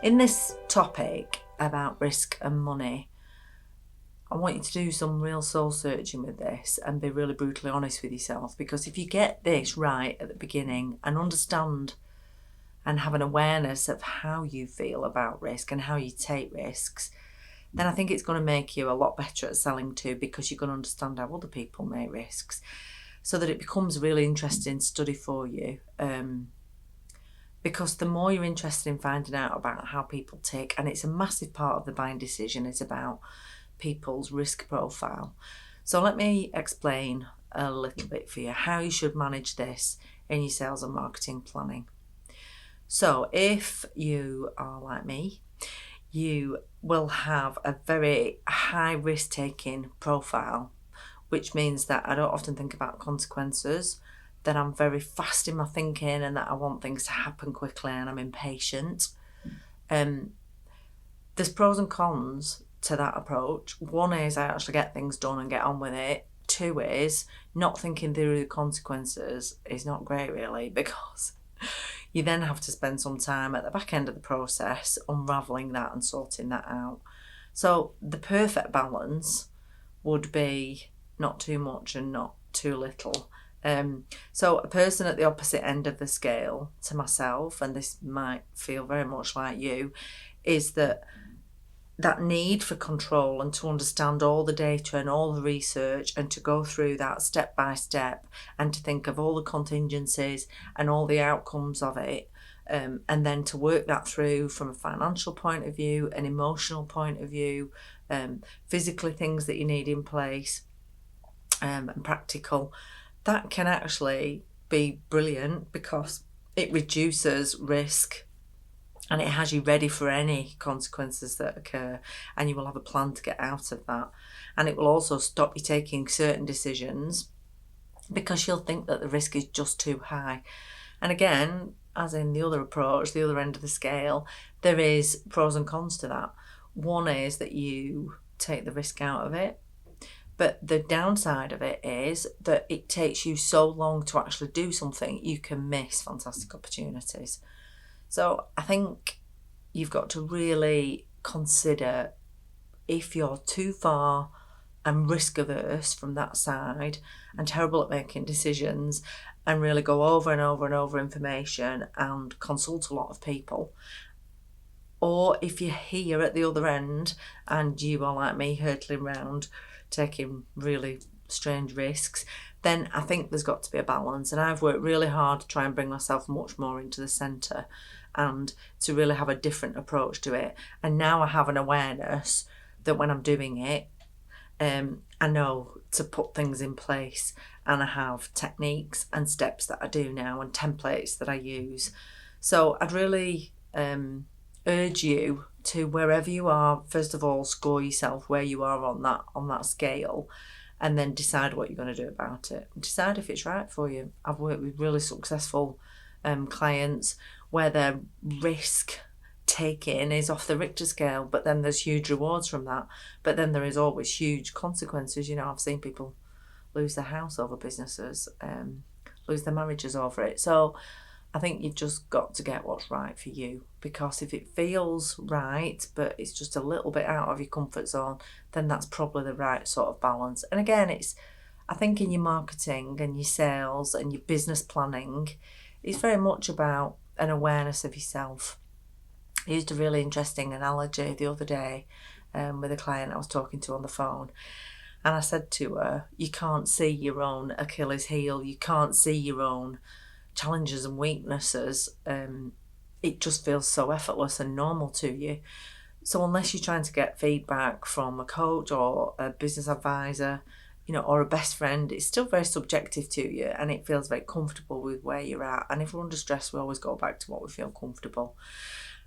In this topic about risk and money, I want you to do some real soul searching with this and be really brutally honest with yourself, because if you get this right at the beginning and understand and have an awareness of how you feel about risk and how you take risks, then I think it's going to make you a lot better at selling too, because you're going to understand how other people make risks, so that it becomes a really interesting study for you. Because the more you're interested in finding out about how people take, and it's a massive part of the buying decision, is about people's risk profile. So let me explain a little bit for you how you should manage this in your sales and marketing planning. So if you are like me, you will have a very high risk taking profile, which means that I don't often think about consequences, that I'm very fast in my thinking, and that I want things to happen quickly, and I'm impatient. There's pros and cons to that approach. One is I actually get things done and get on with it. Two is not thinking through the consequences is not great really, because you then have to spend some time at the back end of the process unravelling that and sorting that out. So the perfect balance would be not too much and not too little. So a person at the opposite end of the scale to myself, and this might feel very much like you, is that need for control and to understand all the data and all the research and to go through that step by step and to think of all the contingencies and all the outcomes of it, and then to work that through from a financial point of view, an emotional point of view, physically things that you need in place, and practical. That can actually be brilliant because it reduces risk and it has you ready for any consequences that occur, and you will have a plan to get out of that. And it will also stop you taking certain decisions because you'll think that the risk is just too high. And again, as in the other approach, the other end of the scale, there is pros and cons to that. One is that you take the risk out of it, but the downside of it is that it takes you so long to actually do something, you can miss fantastic opportunities. So I think you've got to really consider if you're too far and risk averse from that side and terrible at making decisions and really go over and over and over information and consult a lot of people. Or if you're here at the other end and you are like me, hurtling around, taking really strange risks, then I think there's got to be a balance. And I've worked really hard to try and bring myself much more into the centre and to really have a different approach to it. And now I have an awareness that when I'm doing it, I know to put things in place, and I have techniques and steps that I do now and templates that I use. So I'd really urge you to, wherever you are, first of all, score yourself where you are on that scale, and then decide what you're going to do about it. Decide if it's right for you. I've worked with really successful clients where their risk taking is off the Richter scale, but then there's huge rewards from that. But then there is always huge consequences. You know, I've seen people lose their house over businesses, lose their marriages over it. So I think you've just got to get what's right for you, because if it feels right but it's just a little bit out of your comfort zone, then that's probably the right sort of balance. And again, I think in your marketing and your sales and your business planning, it's very much about an awareness of yourself. I used a really interesting analogy the other day with a client I was talking to on the phone. And I said to her, you can't see your own Achilles heel. You can't see your own challenges and weaknesses. It just feels so effortless and normal to you. So unless you're trying to get feedback from a coach or a business advisor, you know, or a best friend, it's still very subjective to you, and it feels very comfortable with where you're at. And if we're under stress, we always go back to what we feel comfortable.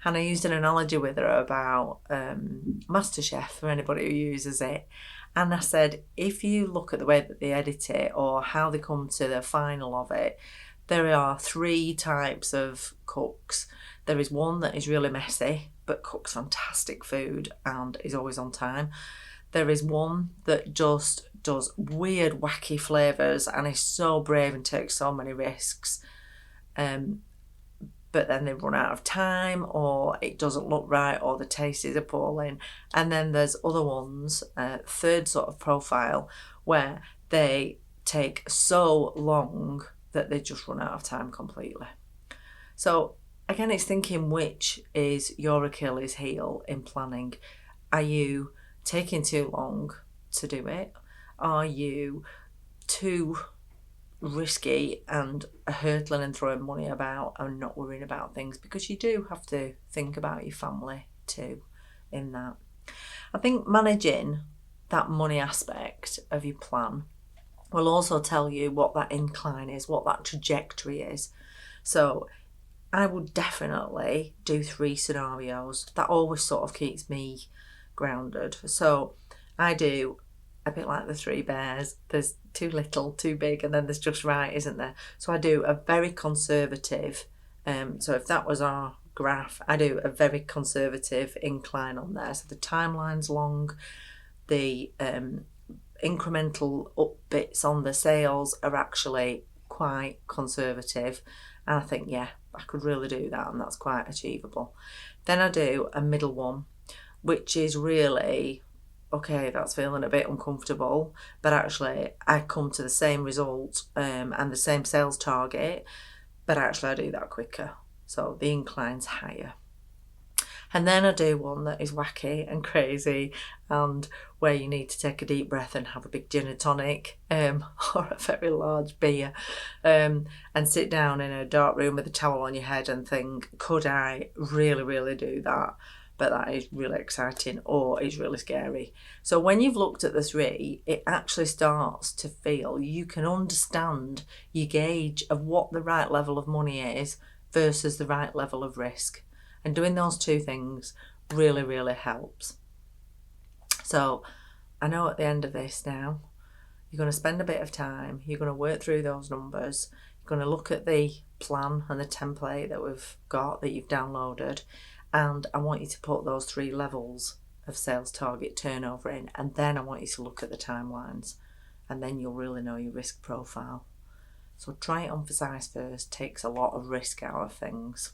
And I used an analogy with her about MasterChef, for anybody who uses it. And I said, if you look at the way that they edit it or how they come to the final of it, there are 3 types of cooks. There is one that is really messy but cooks fantastic food and is always on time. There is one that just does weird, wacky flavours and is so brave and takes so many risks. but then they run out of time, or it doesn't look right, or the taste is appalling. And then there's other ones, third sort of profile, where they take so long that they just run out of time completely. So again, it's thinking which is your Achilles heel in planning. Are you taking too long to do it? Are you too risky and hurtling and throwing money about and not worrying about things? Because you do have to think about your family too in that. I think managing that money aspect of your plan will also tell you what that incline is, what that trajectory is. So I would definitely do 3 scenarios. That always sort of keeps me grounded. So I do a bit like the 3 bears. There's too little, too big, and then there's just right, isn't there? So I do a very conservative, so if that was our graph, I do a very conservative incline on there. So the timeline's long, the incremental up bits on the sales are actually quite conservative. And I think, yeah, I could really do that, and that's quite achievable. Then I do a middle one, which is really, okay, that's feeling a bit uncomfortable, but actually I come to the same result and the same sales target, but actually I do that quicker. So the incline's higher. And then I do one that is wacky and crazy, and where you need to take a deep breath and have a big gin and tonic or a very large beer and sit down in a dark room with a towel on your head and think, could I really, really do that? But that is really exciting, or it's really scary. So when you've looked at the 3, it actually starts to feel, you can understand your gauge of what the right level of money is versus the right level of risk. And doing those 2 things really, really helps. So I know at the end of this now, you're going to spend a bit of time, you're going to work through those numbers, you're going to look at the plan and the template that we've got, that you've downloaded, and I want you to put those 3 levels of sales target turnover in, and then I want you to look at the timelines, and then you'll really know your risk profile. So try it on for size first, takes a lot of risk out of things.